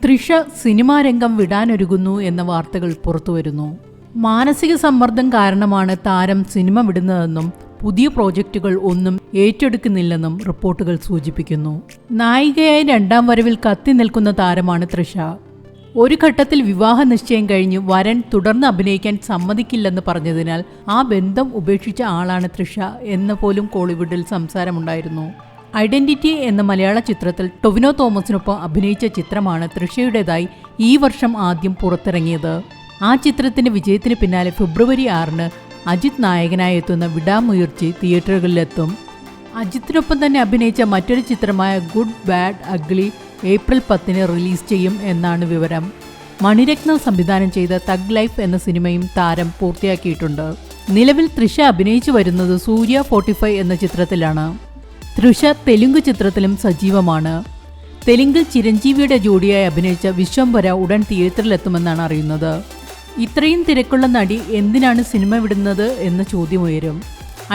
Trisha cinema രംഗം വിടാനൊരുങ്ങുന്നു എന്ന വാർത്തകൾ പുറത്തുവരുന്നു. മാനസിക സമ്മർദ്ദം കാരണമാണ് താരം സിനിമ വിടുന്നതെന്നും പുതിയ പ്രോജക്റ്റുകൾ ഒന്നും ഏറ്റെടുക്കുന്നില്ലെന്നും റിപ്പോർട്ടുകൾ സൂചിപ്പിക്കുന്നു. നായികയായി രണ്ടാം വരവിൽ കത്തി നിൽക്കുന്ന താരമാണ് തൃഷ. ഒരു ഘട്ടത്തിൽ വിവാഹ നിശ്ചയം കഴിഞ്ഞ് വരൻ തുടർന്ന് അഭിനയിക്കാൻ സമ്മതിക്കില്ലെന്ന് പറഞ്ഞതിനാൽ ആ ബന്ധം ഉപേക്ഷിച്ച ആളാണ് തൃഷ എന്ന് പോലും കോളിവുഡിൽ സംസാരമുണ്ടായിരുന്നു. ഐഡന്റിറ്റി എന്ന മലയാള ചിത്രത്തിൽ ടൊവിനോ തോമസിനൊപ്പം അഭിനയിച്ച ചിത്രമാണ് തൃഷയുടേതായി ഈ വർഷം ആദ്യം പുറത്തിറങ്ങിയത്. ആ ചിത്രത്തിന്റെ വിജയത്തിന് പിന്നാലെ ഫെബ്രുവരി 6-ന് അജിത് നായകനായി എത്തുന്ന വിടാമുയർച്ചി തിയേറ്ററുകളിലെത്തും. അജിത്തിനൊപ്പം തന്നെ അഭിനയിച്ച മറ്റൊരു ചിത്രമായ ഗുഡ് ബാഡ് അഗ്ലി ഏപ്രിൽ 10-ന് റിലീസ് ചെയ്യും എന്നാണ് വിവരം. മണിരത്നം സംവിധാനം ചെയ്ത തഗ് ലൈഫ് എന്ന സിനിമയും താരം പൂർത്തിയാക്കിയിട്ടുണ്ട്. നിലവിൽ തൃഷ അഭിനയിച്ചു വരുന്നത് സൂര്യ 45 എന്ന ചിത്രത്തിലാണ്. തൃഷ തെലുങ്ക് ചിത്രത്തിലും സജീവമാണ്. തെലുങ്കിൽ ചിരഞ്ജീവിയുടെ ജോഡിയായി അഭിനയിച്ച വിശ്വംഭര ഉടൻ തിയേറ്ററിലെത്തുമെന്നാണ് അറിയുന്നത്. ഇത്രയും തിരക്കുള്ള നടി എന്തിനാണ് സിനിമ വിടുന്നത് എന്ന ചോദ്യമുയരും.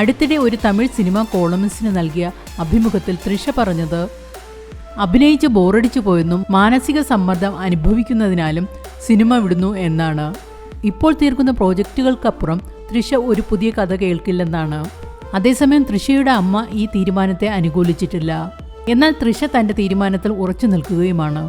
അടുത്തിടെ ഒരു തമിഴ് സിനിമാ കോളമിസ്റ്റിന് നൽകിയ അഭിമുഖത്തിൽ തൃഷ പറഞ്ഞത് അഭിനയിച്ച് ബോറടിച്ചു പോയെന്നും മാനസിക സമ്മർദ്ദം അനുഭവിക്കുന്നതിനാലും സിനിമ വിടുന്നു എന്നാണ്. ഇപ്പോൾ തീർക്കുന്ന പ്രോജക്റ്റുകൾക്കപ്പുറം തൃഷ ഒരു പുതിയ കഥ കേൾക്കില്ലെന്നാണ്. അതേസമയം തൃഷയുടെ അമ്മ ഈ തീരുമാനത്തെ അനുകൂലിച്ചിട്ടില്ല. എന്നാൽ തൃഷ തന്റെ തീരുമാനത്തിൽ ഉറച്ചു നിൽക്കുകയുമാണ്.